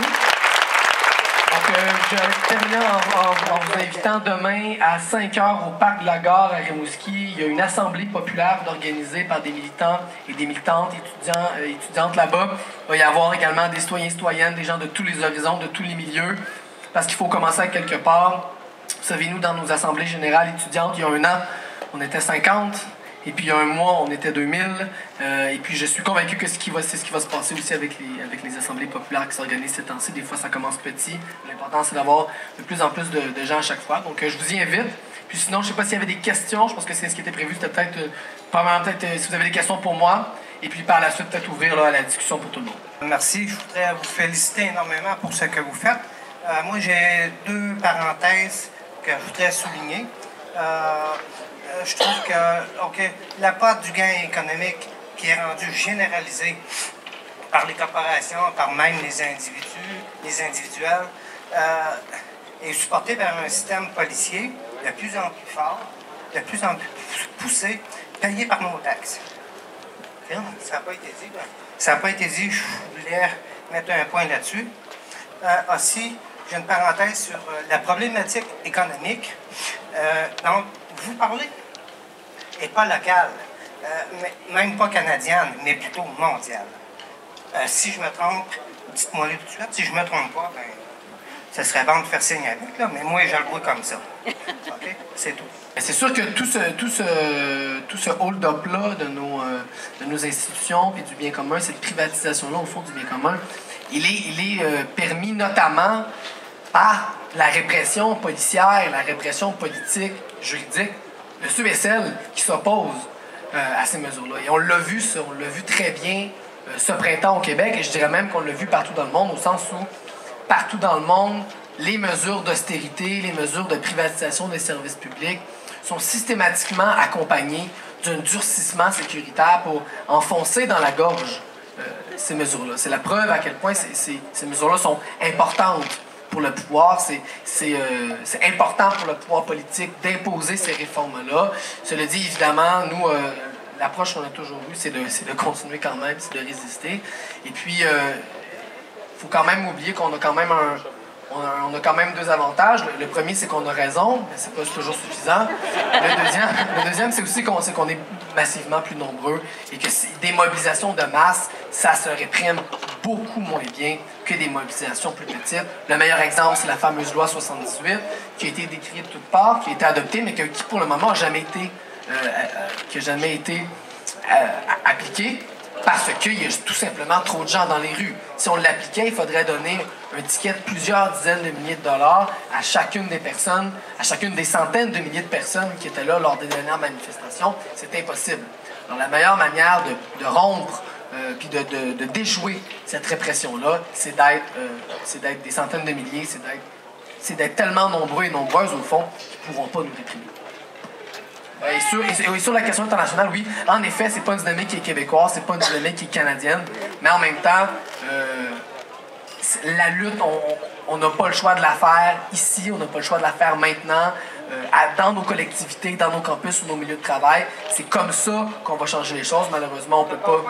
beaucoup. Donc, je vais terminer en vous invitant demain à 5 h au Parc de la Gare à Rimouski. Il y a une assemblée populaire organisée par des militants et des militantes, étudiantes là-bas. Il va y avoir également des citoyens et citoyennes, des gens de tous les horizons, de tous les milieux, parce qu'il faut commencer à quelque part. Vous savez, nous, dans nos assemblées générales étudiantes, il y a un an, on était 50. Et puis il y a un mois, on était 2000. Et puis je suis convaincu que c'est ce qui va se passer aussi avec les assemblées populaires qui s'organisent ces temps-ci. Des fois, ça commence petit. L'important, c'est d'avoir de plus en plus de gens à chaque fois. Donc je vous y invite. Puis sinon, je ne sais pas s'il y avait des questions. Je pense que c'est ce qui était prévu. C'était peut-être, si vous avez des questions pour moi. Et puis par la suite, peut-être ouvrir là, à la discussion pour tout le monde. Merci. Je voudrais vous féliciter énormément pour ce que vous faites. Moi, j'ai 2 parenthèses que je voudrais souligner. Je trouve que la part du gain économique qui est rendu généralisé par les corporations, par même les individuels, est supportée par un système policier de plus en plus fort, de plus en plus poussé, payé par nos taxes. Ça n'a pas été dit. Ça n'a pas été dit, je voulais mettre un point là-dessus. Aussi, j'ai une parenthèse sur la problématique économique. Donc, vous parlez, et pas locale, même pas canadienne, mais plutôt mondiale. Si je me trompe, dites-moi tout de suite, si je me trompe pas, ben, ça serait bon de faire signe avec, là, mais moi, je le vois comme ça. OK? C'est tout. C'est sûr que tout ce hold-up-là de nos institutions et du bien commun, cette privatisation-là, au fond, du bien commun, il est permis notamment par la répression policière, la répression politique, juridique, de ceux et celles qui s'opposent à ces mesures-là. Et on l'a vu, ça, on l'a vu très bien ce printemps au Québec, et je dirais même qu'on l'a vu partout dans le monde, au sens où, partout dans le monde, les mesures d'austérité, les mesures de privatisation des services publics sont systématiquement accompagnées d'un durcissement sécuritaire pour enfoncer dans la gorge ces mesures-là. C'est la preuve à quel point ces mesures-là sont importantes pour le pouvoir. C'est important pour le pouvoir politique d'imposer ces réformes-là. Cela dit, évidemment, nous, l'approche qu'on a toujours eue, c'est de continuer quand même, c'est de résister. Et puis, il faut quand même oublier qu'on a quand même on a quand même 2 avantages. Le premier, c'est qu'on a raison, mais c'est pas toujours suffisant. Le deuxième, c'est aussi qu'on est massivement plus nombreux et que des mobilisations de masse, ça se réprime beaucoup moins bien que des mobilisations plus petites. Le meilleur exemple, c'est la fameuse loi 78, qui a été décrite de toutes parts, qui a été adoptée, mais qui pour le moment n'a jamais été appliquée. Parce qu'il y a tout simplement trop de gens dans les rues. Si on l'appliquait, il faudrait donner un ticket de plusieurs dizaines de milliers de dollars à chacune des personnes, à chacune des centaines de milliers de personnes qui étaient là lors des dernières manifestations. C'est impossible. Alors la meilleure manière de rompre puis de déjouer cette répression-là, c'est d'être des centaines de milliers, c'est d'être tellement nombreux et nombreuses, au fond, qu'ils ne pourront pas nous réprimer. Et sur la question internationale, oui, en effet, c'est pas une dynamique qui est québécoise, c'est pas une dynamique qui est canadienne, mais en même temps, la lutte, on n'a pas le choix de la faire ici, on n'a pas le choix de la faire maintenant, dans nos collectivités, dans nos campus ou nos milieux de travail. C'est comme ça qu'on va changer les choses. Malheureusement, on peut pas...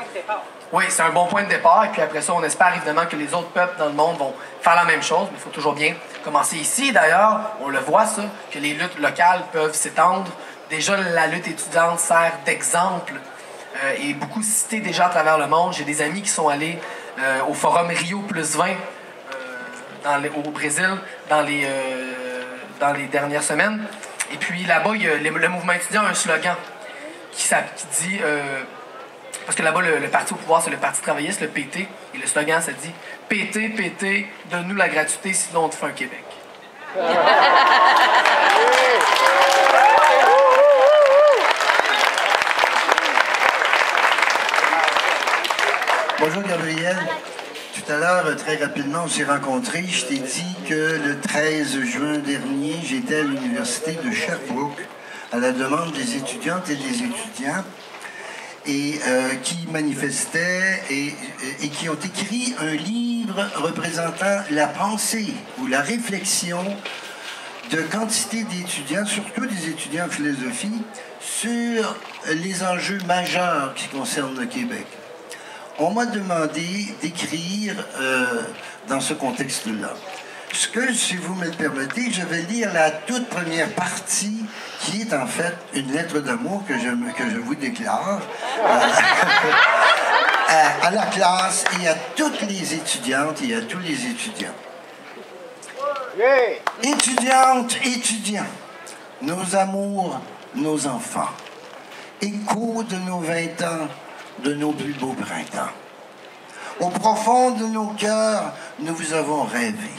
Oui, c'est un bon point de départ, et puis après ça, on espère évidemment que les autres peuples dans le monde vont faire la même chose, mais il faut toujours bien commencer ici. D'ailleurs, on le voit ça, que les luttes locales peuvent s'étendre. Déjà, la lutte étudiante sert d'exemple et beaucoup cité déjà à travers le monde. J'ai des amis qui sont allés au forum Rio + 20 au Brésil dans les dernières semaines. Et puis là-bas, le mouvement étudiant a un slogan qui dit... parce que là-bas, le parti au pouvoir, c'est le Parti travailliste, le PT. Et le slogan, ça dit « PT, PT, donne-nous la gratuité, sinon on te fait un Québec. » Bonjour Gabriel. Tout à l'heure, très rapidement, on s'est rencontrés. Je t'ai dit que le 13 juin dernier, j'étais à l'université de Sherbrooke à la demande des étudiantes et des étudiants et qui manifestaient et qui ont écrit un livre représentant la pensée ou la réflexion de quantité d'étudiants, surtout des étudiants en philosophie, sur les enjeux majeurs qui concernent le Québec. on m'a demandé d'écrire dans ce contexte-là. Ce que, si vous me le permettez, je vais lire la toute première partie, qui est en fait une lettre d'amour que je vous déclare à la classe et à toutes les étudiantes et à tous les étudiants. Étudiantes, étudiants, nos amours, nos enfants, écho de nos 20 ans, de nos plus beaux printemps. Au profond de nos cœurs, nous vous avons rêvé.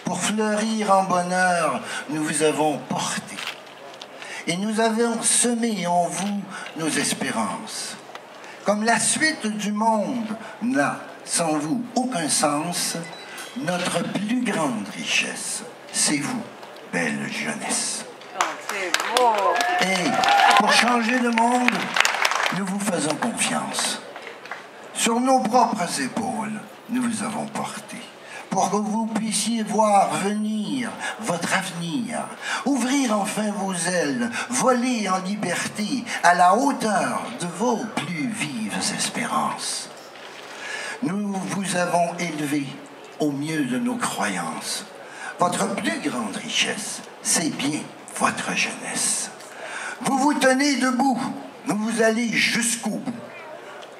Pour fleurir en bonheur, nous vous avons porté. Et nous avons semé en vous nos espérances. Comme la suite du monde n'a, sans vous, aucun sens, notre plus grande richesse, c'est vous, belle jeunesse. Oh, c'est beau! Et pour changer le monde, nous vous faisons confiance. Sur nos propres épaules, nous vous avons porté. Pour que vous puissiez voir venir votre avenir, ouvrir enfin vos ailes, voler en liberté à la hauteur de vos plus vives espérances. Nous vous avons élevé au mieux de nos croyances. Votre plus grande richesse, c'est bien votre jeunesse. Vous vous tenez debout, vous allez jusqu'au bout.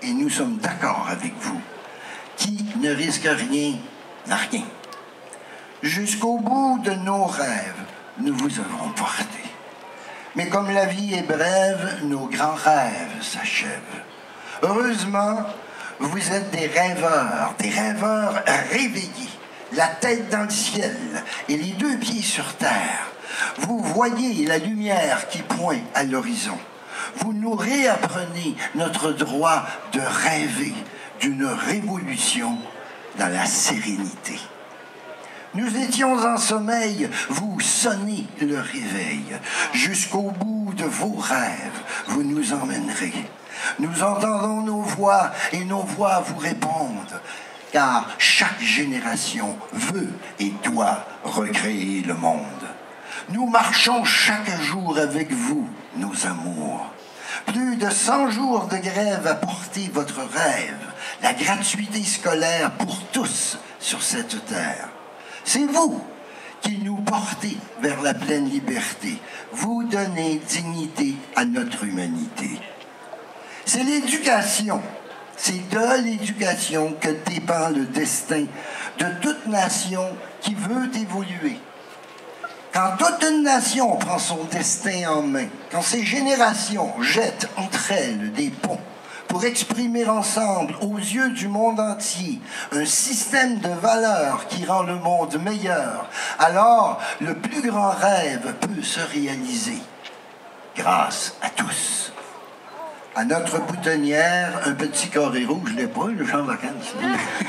Et nous sommes d'accord avec vous. Qui ne risque rien n'a rien. Jusqu'au bout de nos rêves, nous vous avons porté. Mais comme la vie est brève, nos grands rêves s'achèvent. Heureusement, vous êtes des rêveurs réveillés, la tête dans le ciel et les 2 pieds sur terre. Vous voyez la lumière qui pointe à l'horizon. Vous nous réapprenez notre droit de rêver d'une révolution dans la sérénité. Nous étions en sommeil, vous sonnez le réveil. Jusqu'au bout de vos rêves, vous nous emmènerez. Nous entendons nos voix et nos voix vous répondent, car chaque génération veut et doit recréer le monde. Nous marchons chaque jour avec vous, nos amours. Plus de 100 jours de grève à porter votre rêve, la gratuité scolaire pour tous sur cette terre. C'est vous qui nous portez vers la pleine liberté. Vous donnez dignité à notre humanité. C'est l'éducation, c'est de l'éducation que dépend le destin de toute nation qui veut évoluer. Quand toute une nation prend son destin en main, quand ces générations jettent entre elles des ponts pour exprimer ensemble, aux yeux du monde entier, un système de valeurs qui rend le monde meilleur, alors le plus grand rêve peut se réaliser. Grâce à tous. À notre boutonnière, un petit carré rouge, je l'ai pas, le champ de vacances.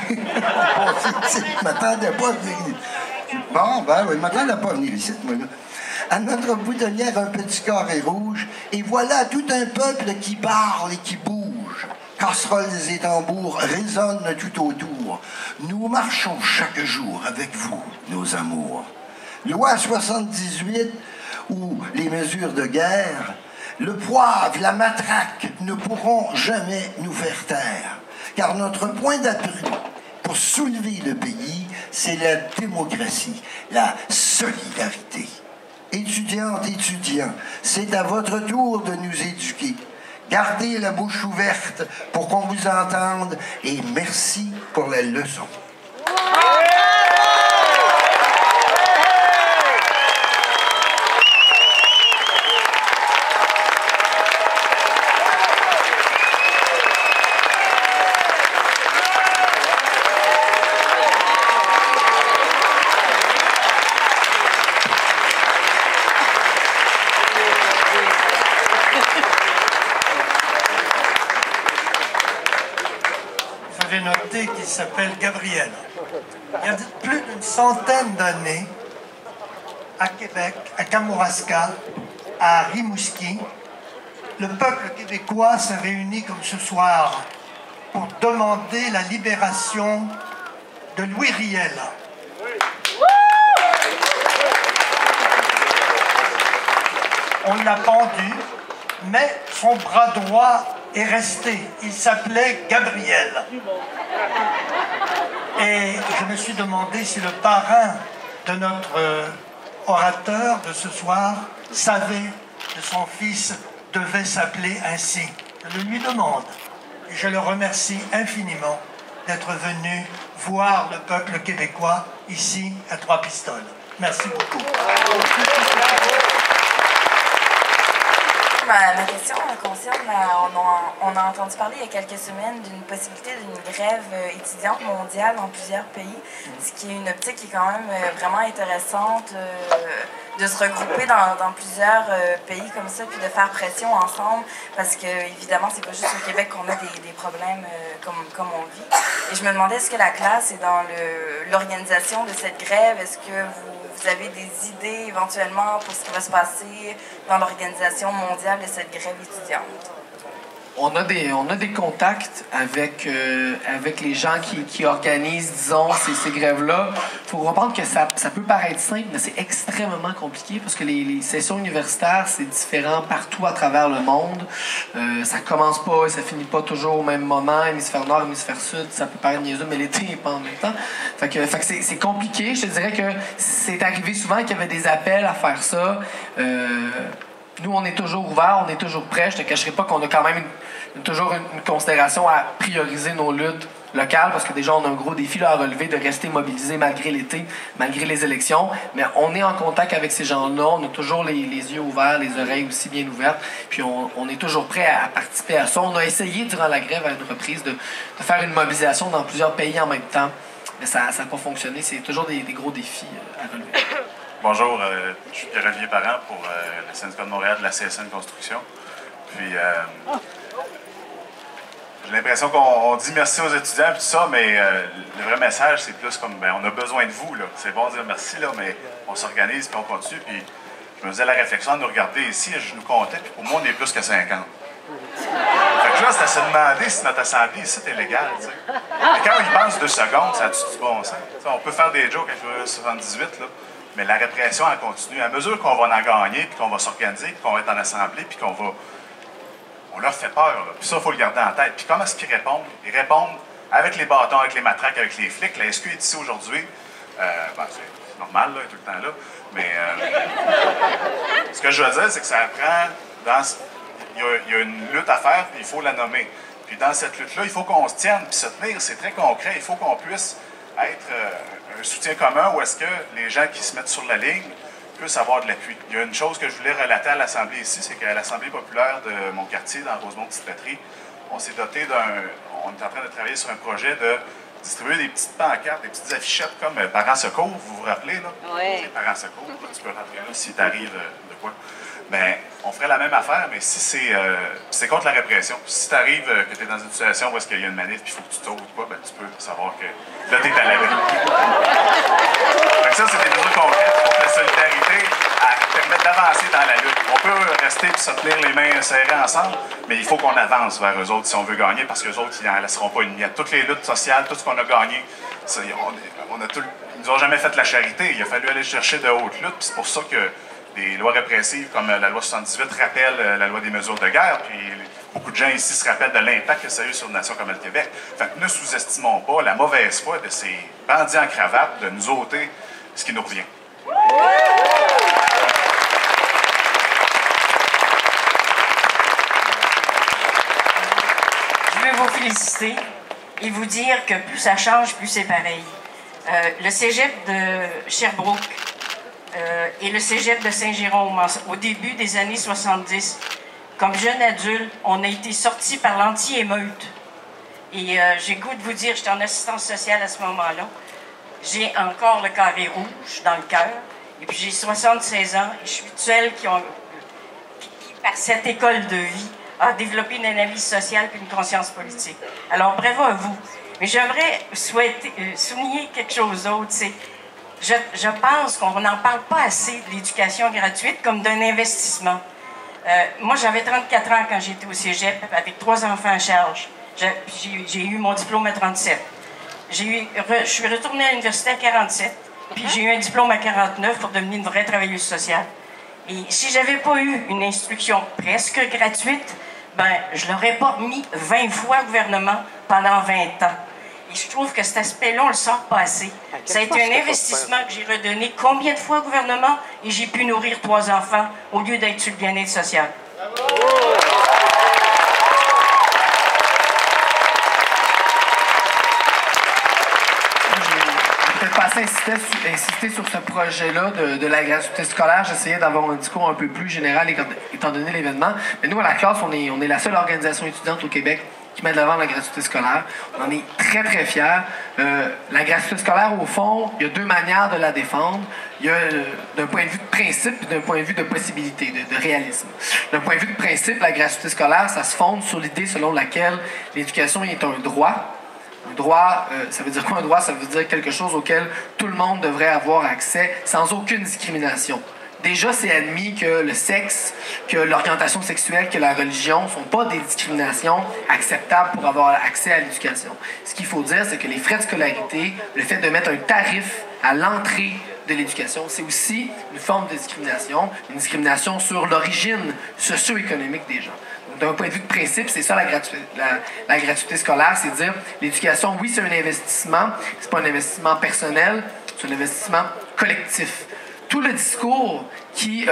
Je m'attendais pas à venir. Bon, ben oui, je m'attendais pas à venir ici, moi, là. À notre boutonnière, un petit carré rouge, et voilà tout un peuple qui parle et qui bouge. Casseroles et tambours résonnent tout autour. Nous marchons chaque jour avec vous, nos amours. Loi 78, ou les mesures de guerre, le poivre, la matraque ne pourront jamais nous faire taire, car notre point d'appui pour soulever le pays, c'est la démocratie, la solidarité. Étudiantes, étudiants, c'est à votre tour de nous éduquer. Gardez la bouche ouverte pour qu'on vous entende et merci pour la leçon. Qui s'appelle Gabriel. Il y a plus d'une centaine d'années, à Québec, à Kamouraska, à Rimouski, le peuple québécois s'est réuni comme ce soir pour demander la libération de Louis Riel. On l'a pendu, mais son bras droit est resté. Il s'appelait Gabriel. Et je me suis demandé si le parrain de notre orateur de ce soir savait que son fils devait s'appeler ainsi. Je le lui demande. Et je le remercie infiniment d'être venu voir le peuple québécois ici à Trois-Pistoles. Merci beaucoup. Ma question concerne, on a entendu parler il y a quelques semaines d'une possibilité d'une grève étudiante mondiale dans plusieurs pays, ce qui est une optique qui est quand même vraiment intéressante de se regrouper dans plusieurs pays comme ça, puis de faire pression ensemble, parce que évidemment c'est pas juste au Québec qu'on a des problèmes comme on vit. Et je me demandais, est-ce que la classe est dans l'organisation de cette grève? Est-ce que vous avez des idées éventuellement pour ce qui va se passer dans l'organisation mondiale de cette grève étudiante? On a des contacts avec les gens qui organisent, disons, ces grèves-là. Il faut comprendre que ça peut paraître simple, mais c'est extrêmement compliqué parce que les sessions universitaires, c'est différent partout à travers le monde. Ça commence pas et ça finit pas toujours au même moment. Hémisphère nord, hémisphère sud, ça peut paraître niaiseux, mais l'été n'est pas en même temps. Fait que c'est compliqué. Je te dirais que c'est arrivé souvent qu'il y avait des appels à faire ça. Nous, on est toujours ouverts, on est toujours prêts. Je te cacherai pas qu'on a quand même toujours une considération à prioriser nos luttes locales, parce que déjà, on a un gros défi là, à relever de rester mobilisés malgré l'été, malgré les élections. Mais on est en contact avec ces gens-là, on a toujours les yeux ouverts, les oreilles aussi bien ouvertes, puis on est toujours prêts à participer à ça. On a essayé durant la grève à une reprise de faire une mobilisation dans plusieurs pays en même temps, mais ça n'a pas fonctionné. C'est toujours des gros défis à relever. Bonjour, je suis Pierre-Olivier Parent pour le syndicat de Montréal de la CSN Construction. Puis, j'ai l'impression qu'on dit merci aux étudiants et tout ça, mais le vrai message, c'est plus comme, on a besoin de vous, là. C'est bon de dire merci, là, mais on s'organise puis on continue. Puis, je me faisais la réflexion de nous regarder ici, je nous comptais, puis pour moi, on est plus que 50. Fait que là, c'est à se demander si notre assemblée ici est légale, tu sais. Mais quand ils pensent 2 secondes, ça a-tu du bon sens? T'sais, on peut faire des jokes avec 78, là. Mais la répression, elle continue. À mesure qu'on va en gagner, puis qu'on va s'organiser, puis qu'on va être en assemblée, puis qu'on va... On leur fait peur, là. Puis ça, il faut le garder en tête. Puis comment est-ce qu'ils répondent? Ils répondent avec les bâtons, avec les matraques, avec les flics. La SQ est ici aujourd'hui. C'est normal, là, tout le temps là. Mais ce que je veux dire, c'est que ça prend... Il y a une lutte à faire, puis il faut la nommer. Puis dans cette lutte-là, il faut qu'on se tienne. Puis se tenir, c'est très concret. Il faut qu'on puisse être... un soutien commun où est-ce que les gens qui se mettent sur la ligne puissent avoir de l'appui. Il y a une chose que je voulais relater à l'Assemblée ici, c'est qu'à l'Assemblée populaire de mon quartier, dans Rosemont-Petite-Patrie, on s'est doté on est en train de travailler sur un projet de distribuer des petites pancartes, des petites affichettes comme Parents Secours, vous vous rappelez, là? Oui. C'est Parents Secours, là, tu peux rentrer là si t'arrive de quoi. Bien, on ferait la même affaire, mais si c'est contre la répression. Si tu arrives que tu es dans une situation où est-ce qu'il y a une manif et il faut que tu t'ôtes ou quoi, ben, tu peux savoir que là, tu es à l'abri. Ça, c'est des mesures concrètes pour que la solidarité permette d'avancer dans la lutte. On peut rester et se tenir les mains serrées ensemble, mais il faut qu'on avance vers eux autres si on veut gagner, parce qu'eux autres, ils n'en laisseront pas une miette. Toutes les luttes sociales, tout ce qu'on a gagné, ils nous ont jamais fait la charité. Il a fallu aller chercher de hautes luttes, puis c'est pour ça que des lois répressives comme la loi 78 rappellent la loi des mesures de guerre, puis beaucoup de gens ici se rappellent de l'impact que ça a eu sur une nation comme le Québec. Fait que ne sous-estimons pas la mauvaise foi de ces bandits en cravate de nous ôter ce qui nous revient. Je veux vous féliciter et vous dire que plus ça change, plus c'est pareil. Le cégep de Sherbrooke et le cégep de Saint-Jérôme, au début des années 70, comme jeune adulte, on a été sortis par l'anti-émeute. Et j'ai goût de vous dire, j'étais en assistance sociale à ce moment-là. J'ai encore le carré rouge dans le cœur. Et puis j'ai 76 ans et je suis celle qui, par cette école de vie, a développé une analyse sociale et une conscience politique. Alors, bravo à vous. Mais j'aimerais souligner quelque chose d'autre. Je pense qu'on n'en parle pas assez de l'éducation gratuite comme d'un investissement. Moi, j'avais 34 ans quand j'étais au cégep avec 3 enfants à charge. J'ai eu mon diplôme à 37. Je suis retournée à l'université à 47, puis j'ai eu un diplôme à 49 pour devenir une vraie travailleuse sociale. Et si j'avais pas eu une instruction presque gratuite, ben, je ne l'aurais pas mis 20 fois au gouvernement pendant 20 ans. Et je trouve que cet aspect-là, on ne le sort pas assez. Ça a été un investissement que j'ai redonné combien de fois au gouvernement et j'ai pu nourrir 3 enfants au lieu d'être sur le bien-être social. Peut-être pas assez insister sur ce projet-là de la gratuité scolaire. J'essayais d'avoir un discours un peu plus général étant donné l'événement. Mais nous, à la classe, on est la seule organisation étudiante au Québec qui met de l'avant la gratuité scolaire. On en est très, très fiers. La gratuité scolaire, au fond, il y a 2 manières de la défendre. Il y a d'un point de vue de principe et d'un point de vue de possibilité, de réalisme. D'un point de vue de principe, la gratuité scolaire, ça se fonde sur l'idée selon laquelle l'éducation est un droit. Un droit, ça veut dire quoi un droit? Ça veut dire quelque chose auquel tout le monde devrait avoir accès sans aucune discrimination. Déjà, c'est admis que le sexe, que l'orientation sexuelle, que la religion ne sont pas des discriminations acceptables pour avoir accès à l'éducation. Ce qu'il faut dire, c'est que les frais de scolarité, le fait de mettre un tarif à l'entrée de l'éducation, c'est aussi une forme de discrimination, une discrimination sur l'origine socio-économique des gens. D'un point de vue de principe, c'est ça la gratuité scolaire, c'est dire l'éducation, oui, c'est un investissement, c'est pas un investissement personnel, c'est un investissement collectif. Tout le discours qui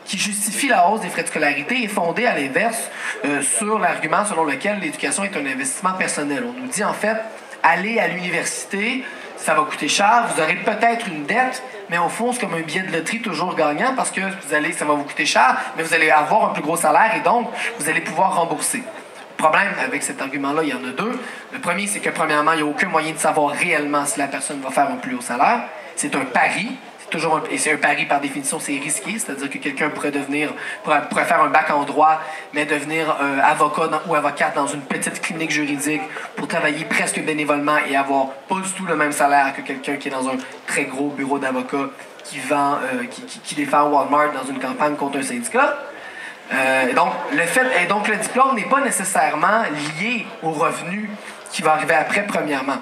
justifie la hausse des frais de scolarité est fondé à l'inverse sur l'argument selon lequel l'éducation est un investissement personnel. On nous dit en fait, aller à l'université, ça va coûter cher, vous aurez peut-être une dette, mais au fond, c'est comme un billet de loterie toujours gagnant parce que ça va vous coûter cher, mais vous allez avoir un plus gros salaire et donc, vous allez pouvoir rembourser. Le problème avec cet argument-là, il y en a 2. Le premier, c'est que premièrement, il n'y a aucun moyen de savoir réellement si la personne va faire un plus haut salaire. C'est un pari. Et c'est un pari par définition, c'est risqué, c'est-à-dire que quelqu'un pourrait faire un bac en droit, mais devenir avocat ou avocate dans une petite clinique juridique pour travailler presque bénévolement et avoir pas du tout le même salaire que quelqu'un qui est dans un très gros bureau d'avocat qui défend Walmart dans une campagne contre un syndicat. Donc le diplôme n'est pas nécessairement lié au revenu qui va arriver après, premièrement.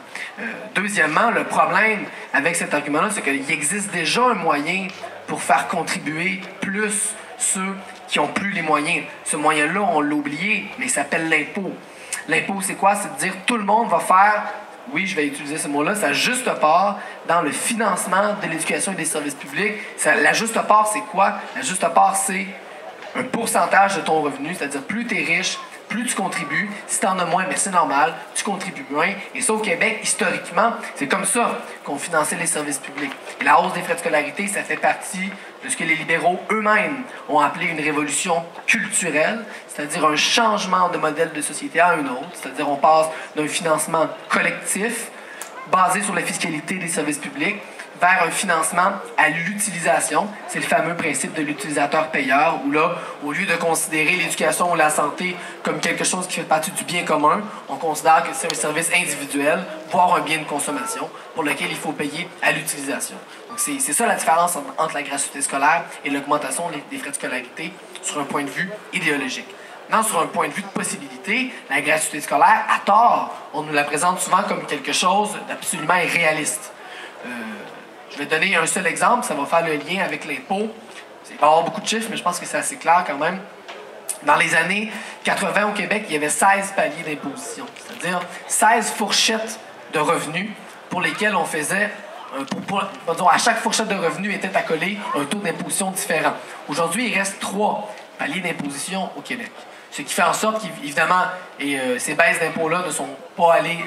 Deuxièmement, le problème avec cet argument-là, c'est qu'il existe déjà un moyen pour faire contribuer plus ceux qui n'ont plus les moyens. Ce moyen-là, on l'a oublié, mais il s'appelle l'impôt. L'impôt, c'est quoi? C'est de dire tout le monde va faire, oui, je vais utiliser ce mot-là, sa juste part dans le financement de l'éducation et des services publics. La juste part, c'est quoi? La juste part, c'est un pourcentage de ton revenu, c'est-à-dire plus tu es riche, plus tu contribues. Si tu en as moins, bien c'est normal, tu contribues moins. Et ça, au Québec, historiquement, c'est comme ça qu'on finançait les services publics. Et la hausse des frais de scolarité, ça fait partie de ce que les libéraux eux-mêmes ont appelé une révolution culturelle, c'est-à-dire un changement de modèle de société à un autre. C'est-à-dire on passe d'un financement collectif, basé sur la fiscalité des services publics, vers un financement à l'utilisation. C'est le fameux principe de l'utilisateur-payeur, où là, au lieu de considérer l'éducation ou la santé comme quelque chose qui fait partie du bien commun, on considère que c'est un service individuel, voire un bien de consommation, pour lequel il faut payer à l'utilisation. Donc c'est ça la différence entre la gratuité scolaire et l'augmentation des frais de scolarité sur un point de vue idéologique. Maintenant, sur un point de vue de possibilité, la gratuité scolaire, à tort, on nous la présente souvent comme quelque chose d'absolument irréaliste. Je vais donner un seul exemple, ça va faire le lien avec l'impôt. Il va y avoir beaucoup de chiffres, mais je pense que c'est assez clair quand même. Dans les années 80 au Québec, il y avait 16 paliers d'imposition, c'est-à-dire 16 fourchettes de revenus pour lesquelles on faisait, disons, à chaque fourchette de revenus était accolé un taux d'imposition différent. Aujourd'hui, il reste 3 paliers d'imposition au Québec. Ce qui fait en sorte qu'évidemment, ces baisses d'impôts-là ne sont pas allées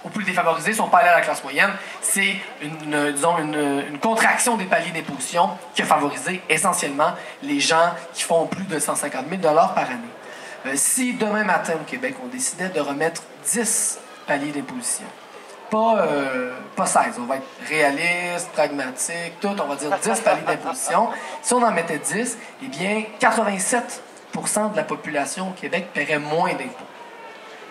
aux plus défavorisés, ne sont pas allés à la classe moyenne. C'est une contraction des paliers d'imposition qui a favorisé essentiellement les gens qui font plus de 150 000 $ par année. Si demain matin au Québec, on décidait de remettre 10 paliers d'imposition, pas 16, on va être réaliste, pragmatique, tout, on va dire 10 paliers d'imposition. Si on en mettait 10, eh bien, 87 % de la population au Québec paierait moins d'impôts.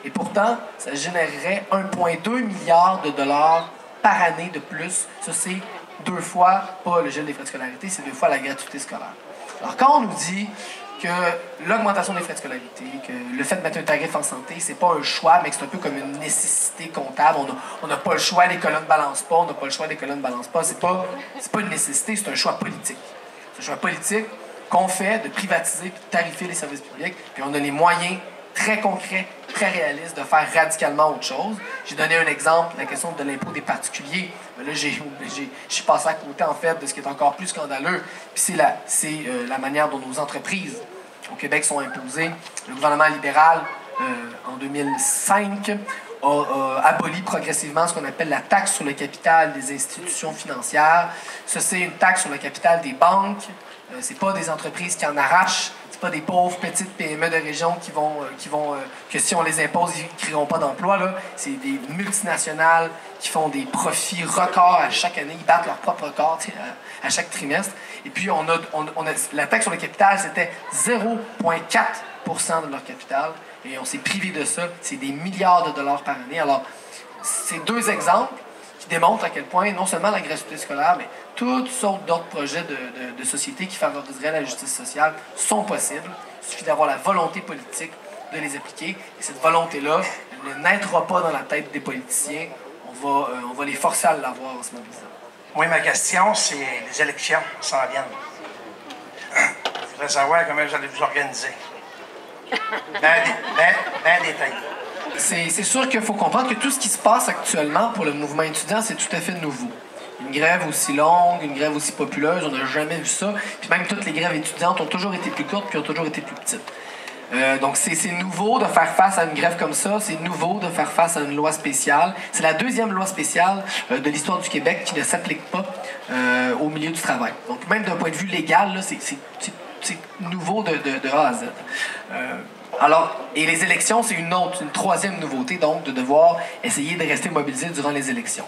Et pourtant, ça générerait 1,2 milliard de dollars par année de plus. Ça, c'est 2 fois, pas le gel des frais de scolarité, c'est 2 fois la gratuité scolaire. Alors, quand on nous dit que l'augmentation des frais de scolarité, que le fait de mettre un tarif en santé, c'est pas un choix, mais que c'est un peu comme une nécessité comptable. On n'a pas le choix, les colonnes ne balancent pas, on n'a pas le choix, les colonnes ne balancent pas. C'est pas une nécessité, c'est un choix politique. C'est un choix politique qu'on fait de privatiser et de tarifier les services publics, puis on a les moyens très concrets, très réalistes de faire radicalement autre chose. J'ai donné un exemple, la question de l'impôt des particuliers. Mais là, je suis passé à côté, en fait, de ce qui est encore plus scandaleux. Puis c'est la manière dont nos entreprises au Québec sont imposées. Le gouvernement libéral, en 2005, a aboli progressivement ce qu'on appelle la taxe sur le capital des institutions financières. Ça, c'est une taxe sur le capital des banques. C'est pas des entreprises qui en arrachent. C'est pas des pauvres petites PME de région que si on les impose, ils ne créeront pas d'emploi. C'est des multinationales qui font des profits records à chaque année. Ils battent leur propre record à chaque trimestre. Et puis, la taxe sur le capital, c'était 0,4 % de leur capital. Et on s'est privé de ça. C'est des milliards de dollars par année. Alors, c'est deux exemples qui démontrent à quel point, non seulement la gratuité scolaire, mais toutes sortes d'autres projets de société qui favoriseraient la justice sociale sont possibles. Il suffit d'avoir la volonté politique de les appliquer. Et cette volonté-là, elle ne naîtra pas dans la tête des politiciens. On va les forcer à l'avoir en ce moment. Oui, ma question, c'est les élections s'en viennent. Je voudrais savoir comment vous allez vous organiser. Ben détaillé. C'est sûr qu'il faut comprendre que tout ce qui se passe actuellement pour le mouvement étudiant, c'est tout à fait nouveau. Une grève aussi longue, une grève aussi populeuse, on n'a jamais vu ça. Puis même toutes les grèves étudiantes ont toujours été plus courtes puis ont toujours été plus petites. Donc c'est nouveau de faire face à une grève comme ça, c'est nouveau de faire face à une loi spéciale. C'est la deuxième loi spéciale de l'histoire du Québec qui ne s'applique pas au milieu du travail. Donc même d'un point de vue légal, là, c'est nouveau de A à Z. Et les élections, c'est une troisième nouveauté, donc, de devoir essayer de rester mobilisé durant les élections.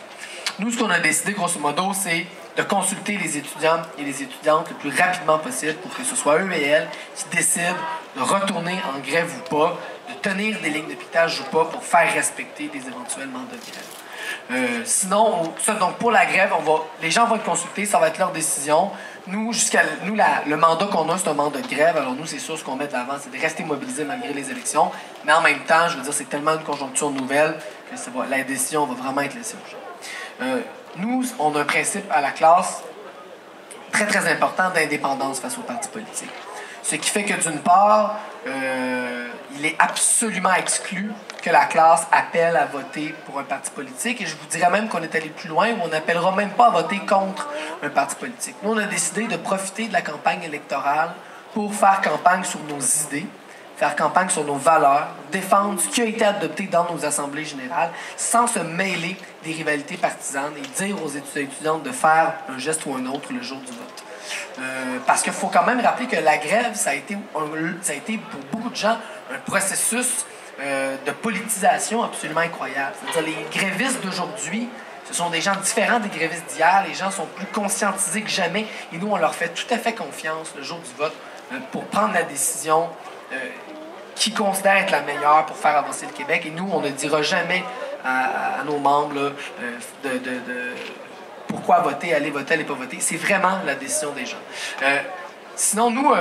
Nous, ce qu'on a décidé, grosso modo, c'est de consulter les étudiants et les étudiantes le plus rapidement possible pour que ce soit eux et elles qui décident de retourner en grève ou pas, de tenir des lignes de piquetage ou pas pour faire respecter des éventuels mandats de grève. Sinon, donc pour la grève, les gens vont être consultés, ça va être leur décision. Nous, le mandat qu'on a, c'est un mandat de grève. Alors nous, c'est sûr, ce qu'on met de l'avant, c'est de rester mobilisés malgré les élections. Mais en même temps, je veux dire, c'est tellement une conjoncture nouvelle que la décision va vraiment être laissée aux gens. Nous, on a un principe à la classe très, très important d'indépendance face aux partis politiques. Ce qui fait que, d'une part, il est absolument exclu que la classe appelle à voter pour un parti politique. Et je vous dirais même qu'on est allé plus loin, où on n'appellera même pas à voter contre un parti politique. Nous, on a décidé de profiter de la campagne électorale pour faire campagne sur nos idées, faire campagne sur nos valeurs, défendre ce qui a été adopté dans nos assemblées générales, sans se mêler des rivalités partisanes et dire aux étudiants et étudiantes de faire un geste ou un autre le jour du vote. Parce qu'il faut quand même rappeler que la grève, ça a été pour beaucoup de gens un processus de politisation absolument incroyable. C'est-à-dire les grévistes d'aujourd'hui, ce sont des gens différents des grévistes d'hier. Les gens sont plus conscientisés que jamais. Et nous, on leur fait tout à fait confiance le jour du vote pour prendre la décision qui considère être la meilleure pour faire avancer le Québec. Et nous, on ne dira jamais à nos membres là, pourquoi voter, aller voter, aller pas voter. C'est vraiment la décision des gens. Sinon, nous,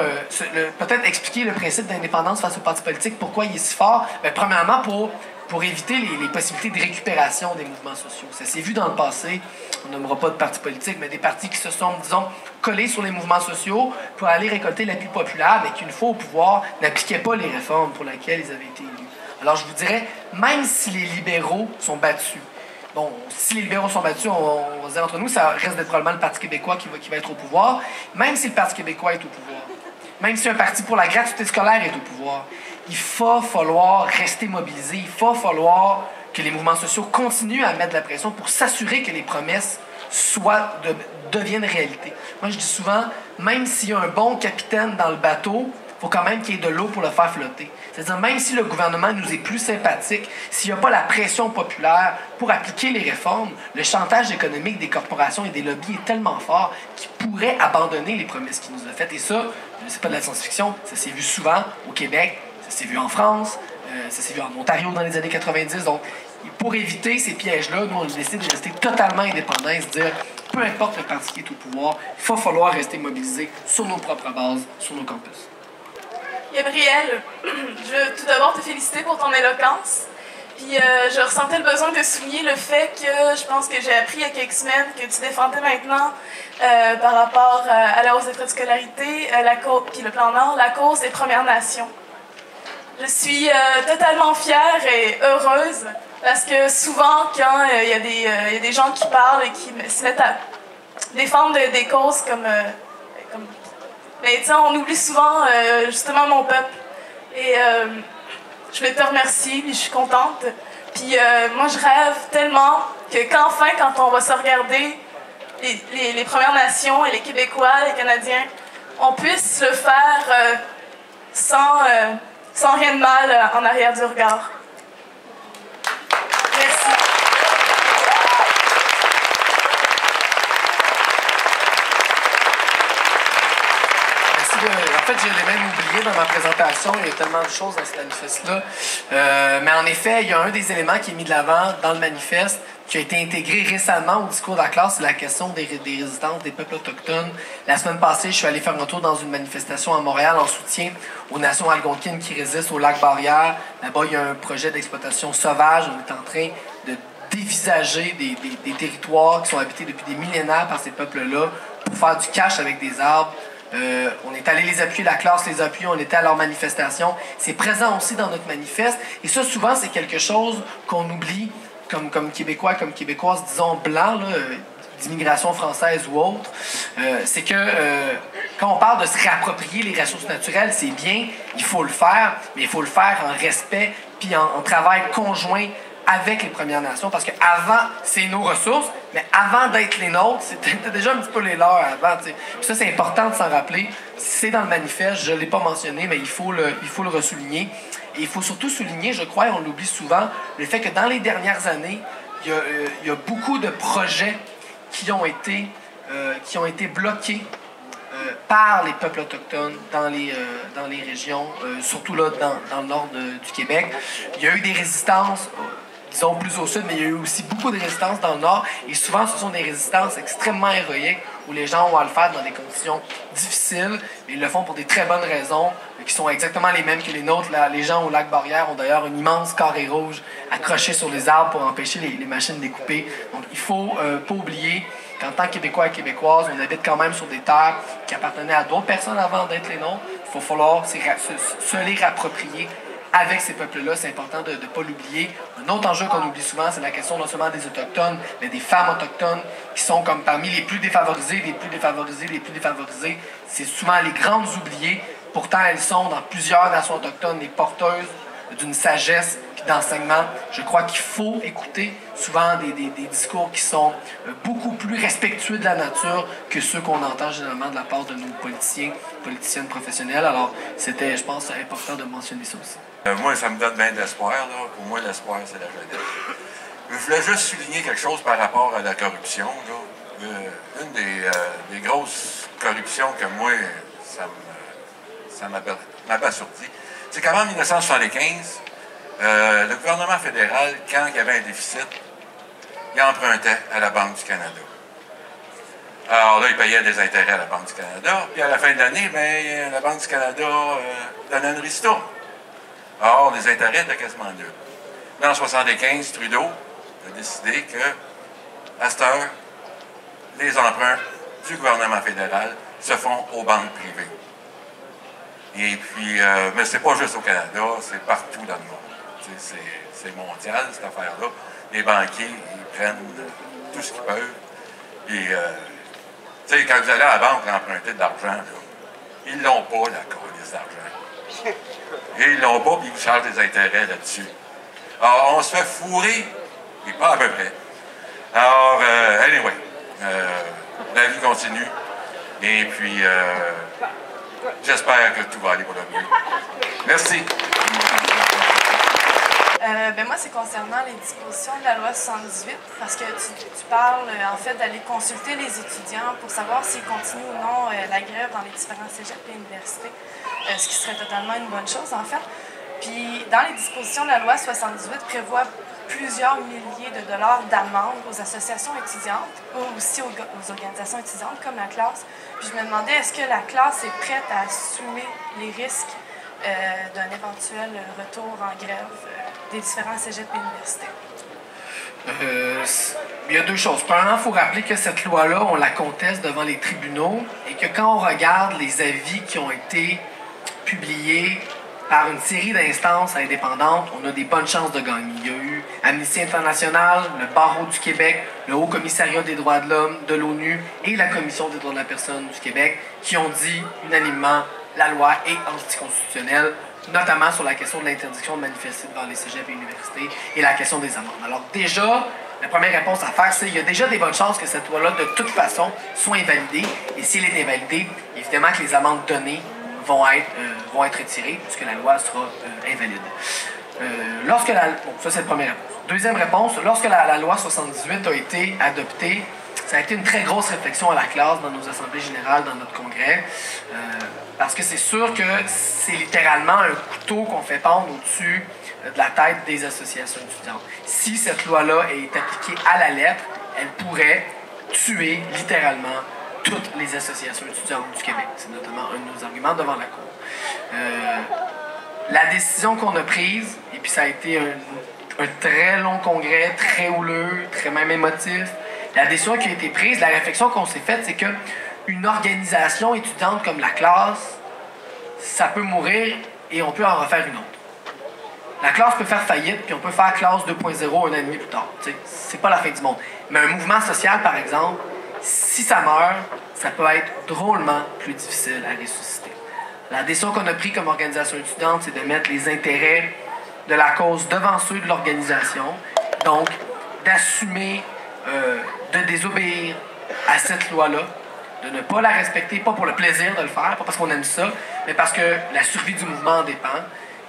peut-être expliquer le principe d'indépendance face aux partis politiques, pourquoi il est si fort. Bien, premièrement, pour éviter les possibilités de récupération des mouvements sociaux. Ça s'est vu dans le passé, on nommera pas de partis politiques, mais des partis qui se sont, disons, collés sur les mouvements sociaux pour aller récolter l'appui populaire, mais qu'une fois au pouvoir, n'appliquaient pas les réformes pour lesquelles ils avaient été élus. Alors, je vous dirais, même si les libéraux sont battus, bon, si les libéraux sont battus, on va dire entre nous, ça reste d'être probablement le Parti québécois qui va être au pouvoir. Même si le Parti québécois est au pouvoir, même si un parti pour la gratuité scolaire est au pouvoir, il va falloir rester mobilisé. Il va falloir que les mouvements sociaux continuent à mettre de la pression pour s'assurer que les promesses deviennent réalité. Moi, je dis souvent, même s'il y a un bon capitaine dans le bateau, il faut quand même qu'il y ait de l'eau pour le faire flotter. C'est-à-dire, même si le gouvernement nous est plus sympathique, s'il n'y a pas la pression populaire pour appliquer les réformes, le chantage économique des corporations et des lobbies est tellement fort qu'il pourrait abandonner les promesses qu'il nous a faites. Et ça, c'est pas de la science-fiction, ça s'est vu souvent au Québec, ça s'est vu en France, ça s'est vu en Ontario dans les années 90. Donc, pour éviter ces pièges-là, nous, on décide de rester totalement indépendants et se dire, peu importe le parti qui est au pouvoir, il va falloir rester mobilisé sur nos propres bases, sur nos campus. Gabriel, je veux tout d'abord te féliciter pour ton éloquence Puis je ressentais le besoin de souligner le fait que je pense que j'ai appris il y a quelques semaines que tu défendais maintenant par rapport à la hausse des frais de scolarité, puis le plan Nord, la cause des Premières Nations. Je suis totalement fière et heureuse parce que souvent, quand il y a des gens qui parlent et qui se mettent à défendre des causes comme on oublie souvent justement mon peuple. Et je vais te remercier, puis je suis contente. Puis moi, je rêve tellement que quand on va se regarder, les Premières Nations et les Québécois, les Canadiens, on puisse le faire sans rien de mal en arrière du regard. Merci. En fait, je l'ai même oublié dans ma présentation. Il y a tellement de choses dans ce manifeste-là. Mais en effet, il y a un des éléments qui est mis de l'avant dans le manifeste qui a été intégré récemment au discours de la classe, c'est la question des résistances des peuples autochtones. La semaine passée, je suis allé faire un tour dans une manifestation à Montréal en soutien aux nations algonquines qui résistent au lac Barrière. Là-bas, il y a un projet d'exploitation sauvage. On est en train de dévisager des territoires qui sont habités depuis des millénaires par ces peuples-là pour faire du cash avec des arbres. On est allé les appuyer, la classe les appuie, on était à leur manifestation. C'est présent aussi dans notre manifeste. Et ça, souvent, c'est quelque chose qu'on oublie comme Québécois, comme Québécoises, disons, blancs, d'immigration française ou autre. C'est que quand on parle de se réapproprier les ressources naturelles, c'est bien, il faut le faire, mais il faut le faire en respect puis en travail conjoint avec les Premières Nations, parce qu'avant, c'est nos ressources, mais avant d'être les nôtres, c'était déjà un petit peu les leurs avant. T'sais. Ça, c'est important de s'en rappeler. C'est dans le manifeste, je ne l'ai pas mentionné, mais il faut le ressouligner. Et il faut surtout souligner, je crois, et on l'oublie souvent, le fait que dans les dernières années, il y a beaucoup de projets qui ont été bloqués par les peuples autochtones dans les régions, surtout là dans le nord du Québec. Il y a eu des résistances, disons plus au sud, mais il y a eu aussi beaucoup de résistances dans le nord. Et souvent, ce sont des résistances extrêmement héroïques où les gens ont à le faire dans des conditions difficiles. Mais ils le font pour des très bonnes raisons qui sont exactement les mêmes que les nôtres. Là, les gens au lac Barrière ont d'ailleurs une immense carré rouge accroché sur les arbres pour empêcher les machines de découper. Donc, il ne faut pas oublier qu'en tant que Québécois et Québécoises, on habite quand même sur des terres qui appartenaient à d'autres personnes avant d'être les nôtres. Il va falloir se les réapproprier avec ces peuples-là. C'est important de ne pas l'oublier. Un autre enjeu qu'on oublie souvent, c'est la question non seulement des Autochtones, mais des femmes autochtones qui sont comme parmi les plus défavorisées, les plus défavorisées, les plus défavorisées. C'est souvent les grandes oubliées. Pourtant, elles sont dans plusieurs nations autochtones les porteuses d'une sagesse et d'enseignement. Je crois qu'il faut écouter souvent des discours qui sont beaucoup plus respectueux de la nature que ceux qu'on entend généralement de la part de nos politiciennes professionnelles. Alors, c'était, je pense, important de mentionner ça aussi. Moi, ça me donne bien d'espoir. Pour moi, l'espoir, c'est la jeunesse. Je voulais juste souligner quelque chose par rapport à la corruption. Là. Une des grosses corruptions que moi, ça m'abasourdit, c'est qu'avant 1975, le gouvernement fédéral, quand il y avait un déficit, il empruntait à la Banque du Canada. Alors là, il payait des intérêts à la Banque du Canada, puis à la fin de l'année, bien, la Banque du Canada donnait une ristourne. Or, les intérêts étaient quasiment nuls. Mais en 1975, Trudeau a décidé que, à cette heure, les emprunts du gouvernement fédéral se font aux banques privées. Et puis, mais c'est pas juste au Canada, c'est partout dans le monde. C'est mondial, cette affaire-là. Les banquiers, ils prennent tout ce qu'ils peuvent. Puis, tu sais, quand vous allez à la banque emprunter de l'argent, là, ils l'ont pas, la calice d'argent. Et ils l'ont pas, puis ils vous chargent des intérêts là-dessus. Alors, on se fait fourrer, et pas à peu près. Alors, anyway, la vie continue. Et puis, j'espère que tout va aller pour le mieux. Merci. Moi, c'est concernant les dispositions de la loi 78, parce que tu parles en fait d'aller consulter les étudiants pour savoir s'ils continuent ou non la grève dans les différents cégeps et universités, ce qui serait totalement une bonne chose en fait. Puis, dans les dispositions de la loi 78 prévoit plusieurs milliers de dollars d'amende aux associations étudiantes ou aussi aux organisations étudiantes comme la classe. Puis je me demandais, est-ce que la classe est prête à assumer les risques d'un éventuel retour en grève des différents cégeps et universités? Il y a deux choses. Premièrement, il faut rappeler que cette loi-là, on la conteste devant les tribunaux et que quand on regarde les avis qui ont été publiés par une série d'instances indépendantes, on a des bonnes chances de gagner. Il y a eu Amnesty International, le Barreau du Québec, le Haut Commissariat des droits de l'homme de l'ONU et la Commission des droits de la personne du Québec qui ont dit unanimement la loi est anticonstitutionnelle, notamment sur la question de l'interdiction de manifester devant les cégeps et universités et la question des amendes. Alors déjà, la première réponse à faire, c'est qu'il y a déjà des bonnes chances que cette loi-là, de toute façon, soit invalidée. Et si elle est invalidée, évidemment que les amendes données vont être retirées puisque la loi sera invalide. Bon, ça c'est la première réponse. Deuxième réponse, lorsque la loi 78 a été adoptée, ça a été une très grosse réflexion à la classe dans nos assemblées générales, dans notre congrès, parce que c'est sûr que c'est littéralement un couteau qu'on fait pendre au-dessus de la tête des associations étudiantes. Si cette loi-là est appliquée à la lettre, elle pourrait tuer littéralement toutes les associations étudiantes du Québec. C'est notamment un de nos arguments devant la Cour. La décision qu'on a prise, et puis ça a été un très long congrès, très houleux, très même émotif, la décision qui a été prise, la réflexion qu'on s'est faite, c'est qu'une organisation étudiante comme la classe, ça peut mourir et on peut en refaire une autre. La classe peut faire faillite, puis on peut faire classe 2.0 un an et demi plus tard. C'est pas la fin du monde. Mais un mouvement social, par exemple, si ça meurt, ça peut être drôlement plus difficile à ressusciter. La décision qu'on a prise comme organisation étudiante, c'est de mettre les intérêts de la cause devant ceux de l'organisation, donc d'assumer, de désobéir à cette loi-là, de ne pas la respecter, pas pour le plaisir de le faire, pas parce qu'on aime ça, mais parce que la survie du mouvement en dépend.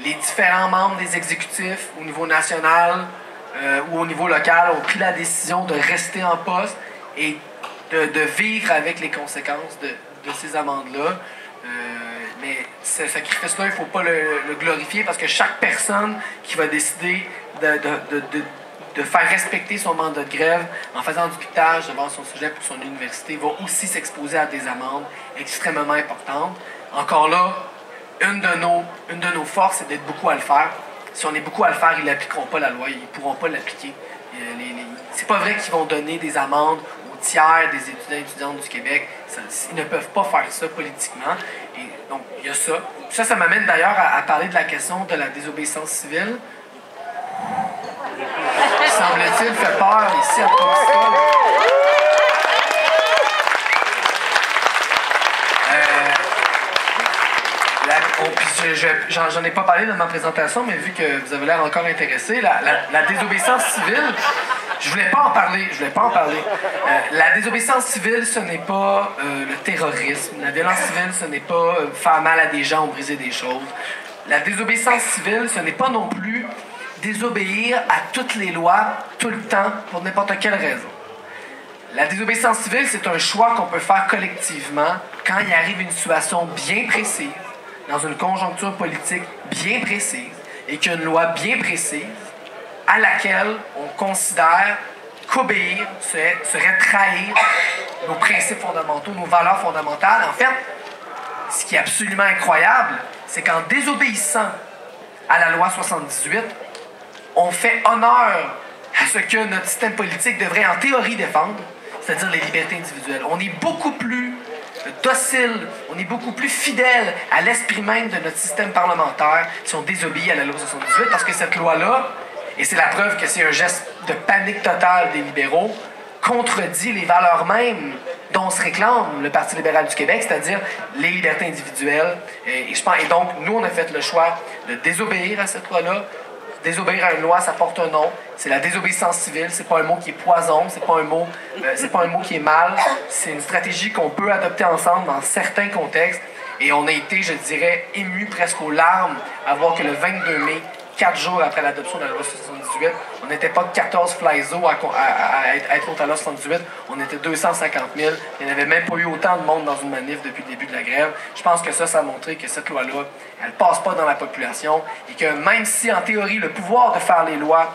Les différents membres des exécutifs au niveau national ou au niveau local ont pris la décision de rester en poste et de vivre avec les conséquences de ces amendes-là. Mais ce sacrifice-là, il ne faut pas le glorifier parce que chaque personne qui va décider de faire respecter son mandat de grève en faisant du piquetage devant son sujet pour son université va aussi s'exposer à des amendes extrêmement importantes. Encore là, une de nos forces, c'est d'être beaucoup à le faire. Si on est beaucoup à le faire, ils n'appliqueront pas la loi, ils ne pourront pas l'appliquer. C'est pas vrai qu'ils vont donner des amendes aux tiers des étudiants et étudiantes du Québec. Ils ne peuvent pas faire ça politiquement. Et donc, il y a ça. Ça m'amène d'ailleurs à parler de la question de la désobéissance civile. Semble-t-il fait peur ici à Princeton. J'en ai pas parlé dans ma présentation, mais vu que vous avez l'air encore intéressé, la désobéissance civile, je voulais pas en parler. La désobéissance civile, ce n'est pas le terrorisme. La violence civile, ce n'est pas faire mal à des gens ou briser des choses. La désobéissance civile, ce n'est pas non plus désobéir à toutes les lois, tout le temps, pour n'importe quelle raison. La désobéissance civile, c'est un choix qu'on peut faire collectivement quand il arrive une situation bien précise, dans une conjoncture politique bien précise, et qu'il y a une loi bien précise à laquelle on considère qu'obéir serait trahir nos principes fondamentaux, nos valeurs fondamentales. En fait, ce qui est absolument incroyable, c'est qu'en désobéissant à la loi 78, on fait honneur à ce que notre système politique devrait en théorie défendre, c'est-à-dire les libertés individuelles. On est beaucoup plus docile, on est beaucoup plus fidèle à l'esprit même de notre système parlementaire si on désobéit à la loi 78, parce que cette loi-là, et c'est la preuve que c'est un geste de panique totale des libéraux, contredit les valeurs mêmes dont se réclame le Parti libéral du Québec, c'est-à-dire les libertés individuelles. Et donc, nous, on a fait le choix de désobéir à cette loi-là. Désobéir à une loi, ça porte un nom. C'est la désobéissance civile. C'est pas un mot qui est poison. C'est pas un mot qui est mal. C'est une stratégie qu'on peut adopter ensemble dans certains contextes. Et on a été, je dirais, émus presque aux larmes à voir que le 22 mai, 4 jours après l'adoption de la loi 78, on n'était pas 14 flyzo à être contre la loi 78, on était 250 000. Il n'y avait même pas eu autant de monde dans une manif depuis le début de la grève. Je pense que ça a montré que cette loi-là, elle ne passe pas dans la population et que même si, en théorie, le pouvoir de faire les lois,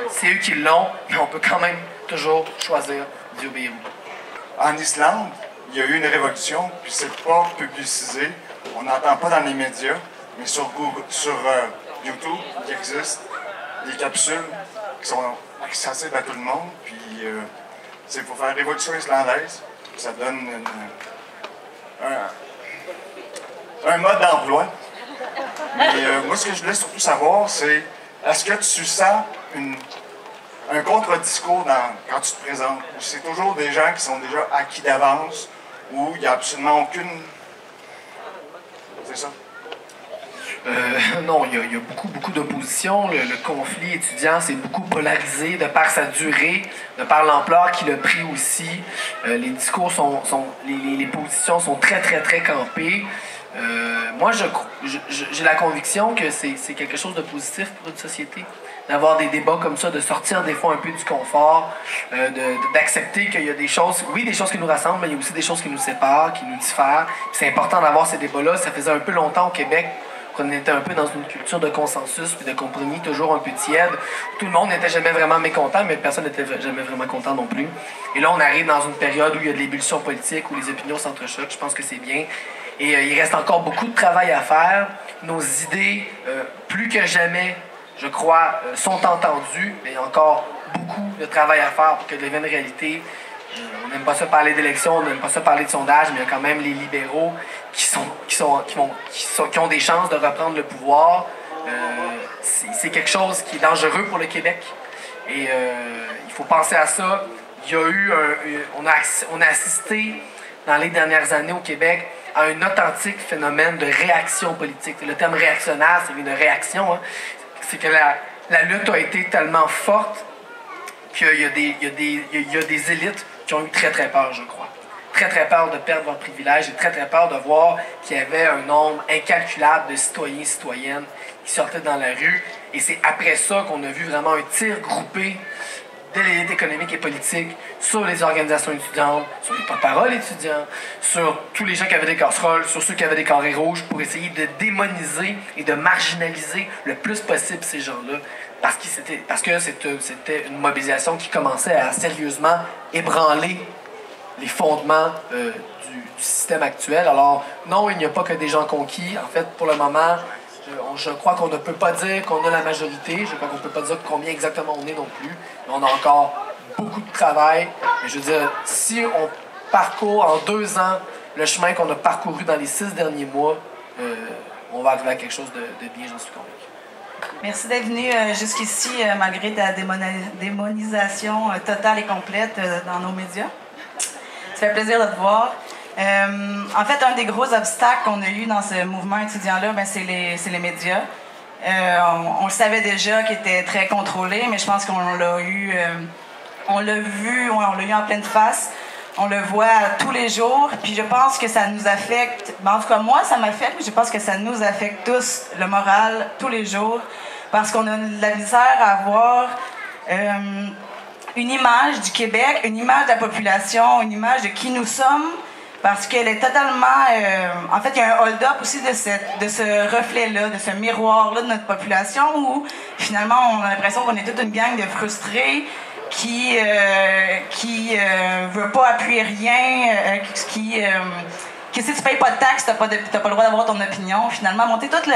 c'est eux qui l'ont, mais on peut quand même toujours choisir d'y obéir. En Islande, il y a eu une révolution, puis c'est pas publicisé. On n'entend pas dans les médias, mais sur Google, sur YouTube, qui existe, des capsules qui sont accessibles à tout le monde. Puis, il faut faire révolution islandaise. Ça donne un mode d'emploi. Mais moi, ce que je voulais surtout savoir, c'est est-ce que tu sens un contre-discours quand tu te présentes? Ou c'est toujours des gens qui sont déjà acquis d'avance, où il n'y a absolument aucune... C'est ça? Non, il y a beaucoup d'opposition. Le conflit étudiant s'est beaucoup polarisé de par sa durée, de par l'ampleur qu'il a pris aussi. Les discours les positions sont très campées. Moi, j'ai la conviction que c'est quelque chose de positif pour une société, d'avoir des débats comme ça, de sortir des fois un peu du confort, d'accepter qu'il y a des choses qui nous rassemblent, mais il y a aussi des choses qui nous séparent, qui nous diffèrent. C'est important d'avoir ces débats-là. Ça faisait un peu longtemps au Québec qu'on était un peu dans une culture de consensus puis de compromis toujours un peu tiède. Tout le monde n'était jamais vraiment mécontent, mais personne n'était jamais vraiment content non plus. Et là, on arrive dans une période où il y a de l'ébullition politique, où les opinions s'entrechoquent. Je pense que c'est bien. Et il reste encore beaucoup de travail à faire. Nos idées, plus que jamais, je crois, sont entendues, mais il y a encore beaucoup de travail à faire pour que devienne réalité. On n'aime pas ça parler d'élections, on n'aime pas ça parler de sondages, mais il y a quand même les libéraux qui ont des chances de reprendre le pouvoir. C'est quelque chose qui est dangereux pour le Québec. Et il faut penser à ça. Il y a eu on a assisté dans les dernières années au Québec à un authentique phénomène de réaction politique. Le terme réactionnaire, c'est une réaction. Hein. C'est que la lutte a été tellement forte qu'il y a des élites qui ont eu très peur, je crois. Très peur de perdre leurs privilèges et très peur de voir qu'il y avait un nombre incalculable de citoyens et citoyennes qui sortaient dans la rue. Et c'est après ça qu'on a vu vraiment un tir groupé de l'élite économique et politique sur les organisations étudiantes, sur les porte-paroles étudiants, sur tous les gens qui avaient des casseroles, sur ceux qui avaient des carrés rouges, pour essayer de démoniser et de marginaliser le plus possible ces gens-là, parce que c'était une mobilisation qui commençait à sérieusement ébranler les fondements du système actuel. Alors, non, il n'y a pas que des gens conquis. En fait, pour le moment, je crois qu'on ne peut pas dire qu'on a la majorité. Je crois qu'on ne peut pas dire combien exactement on est non plus. Mais on a encore beaucoup de travail. Et je veux dire, si on parcourt en 2 ans le chemin qu'on a parcouru dans les 6 derniers mois, on va arriver à quelque chose de bien, j'en suis convaincu. Merci d'être venu jusqu'ici, malgré ta démonisation totale et complète dans nos médias. Ça fait plaisir de te voir. En fait, un des gros obstacles qu'on a eu dans ce mouvement étudiant-là, c'est les médias. On le savait déjà qu'il était très contrôlé, mais je pense qu'on l'a eu, on l'a vu en pleine face. On le voit tous les jours, puis je pense que ça nous affecte. En tout cas, moi, ça m'affecte, mais je pense que ça nous affecte tous, le moral, tous les jours, parce qu'on a de la misère à avoir une image du Québec, une image de la population, une image de qui nous sommes, parce qu'elle est totalement... en fait, il y a un hold-up aussi de ce reflet-là, de ce miroir-là de notre population, où finalement, on a l'impression qu'on est toute une gang de frustrés qui veut pas appuyer rien, que si tu payes pas de taxes, t'as pas le droit d'avoir ton opinion. Finalement, monter tout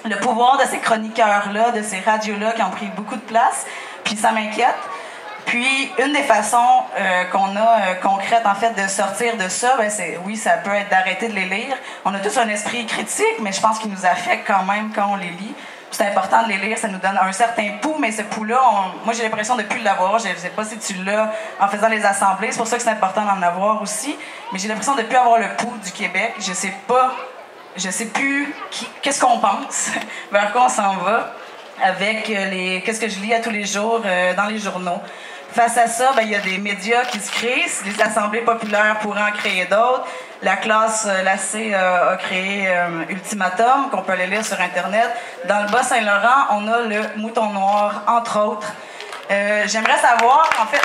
le pouvoir de ces chroniqueurs-là, de ces radios-là qui ont pris beaucoup de place, puis ça m'inquiète. Puis, une des façons qu'on a concrètes, en fait, de sortir de ça, ça peut être d'arrêter de les lire. On a tous un esprit critique, mais je pense qu'il nous affecte quand même quand on les lit. C'est important de les lire, ça nous donne un certain pouls, mais ce pouls-là, moi j'ai l'impression de ne plus l'avoir. Je ne sais pas si tu l'as en faisant les assemblées, c'est pour ça que c'est important d'en avoir aussi. Mais j'ai l'impression de ne plus avoir le pouls du Québec. Je sais plus qu'est-ce qu'on pense, vers quoi on s'en va, avec qu'est-ce que je lis à tous les jours dans les journaux. Face à ça, il y a des médias qui se créent. Les assemblées populaires pourraient en créer d'autres. La classe Lacé a créé Ultimatum, qu'on peut aller lire sur Internet. Dans le Bas-Saint-Laurent, on a le Mouton Noir, entre autres. J'aimerais savoir, en fait...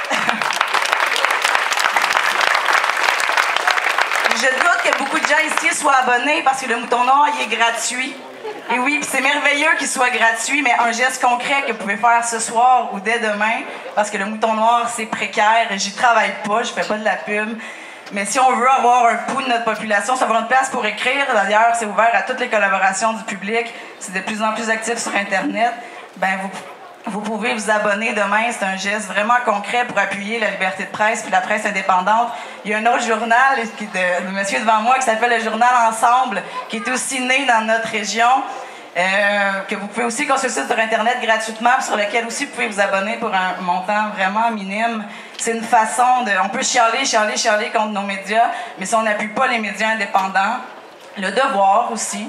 Je doute que beaucoup de gens ici soient abonnés parce que le Mouton Noir, il est gratuit. Et oui, c'est merveilleux qu'il soit gratuit, mais un geste concret que vous pouvez faire ce soir ou dès demain, parce que le Mouton Noir, c'est précaire, j'y travaille pas, je fais pas de la pub. Mais si on veut avoir un pouls de notre population, ça va une place pour écrire. D'ailleurs, c'est ouvert à toutes les collaborations du public. C'est de plus en plus actif sur Internet. vous pouvez vous abonner demain. C'est un geste vraiment concret pour appuyer la liberté de presse puis la presse indépendante. Il y a un autre journal de monsieur devant moi qui s'appelle le journal Ensemble, qui est aussi né dans notre région, que vous pouvez aussi consulter sur Internet gratuitement, sur lequel aussi vous pouvez vous abonner pour un montant vraiment minime. C'est une façon de... On peut chialer contre nos médias, mais si on n'appuie pas les médias indépendants, Le Devoir aussi,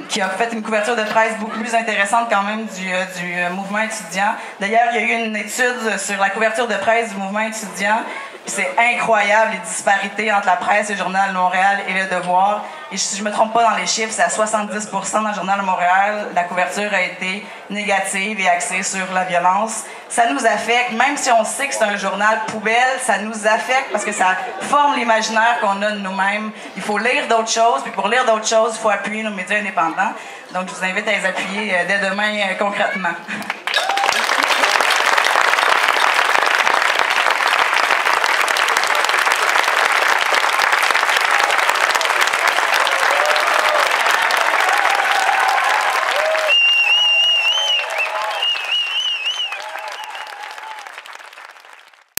qui a fait une couverture de presse beaucoup plus intéressante quand même du mouvement étudiant. D'ailleurs, il y a eu une étude sur la couverture de presse du mouvement étudiant. C'est incroyable, les disparités entre la presse, le Journal de Montréal et Le Devoir. Et si je ne me trompe pas dans les chiffres, c'est à 70% dans le Journal de Montréal. La couverture a été négative et axée sur la violence. Ça nous affecte, même si on sait que c'est un journal poubelle, ça nous affecte parce que ça forme l'imaginaire qu'on a de nous-mêmes. Il faut lire d'autres choses, puis pour lire d'autres choses, il faut appuyer nos médias indépendants. Donc, je vous invite à les appuyer dès demain concrètement.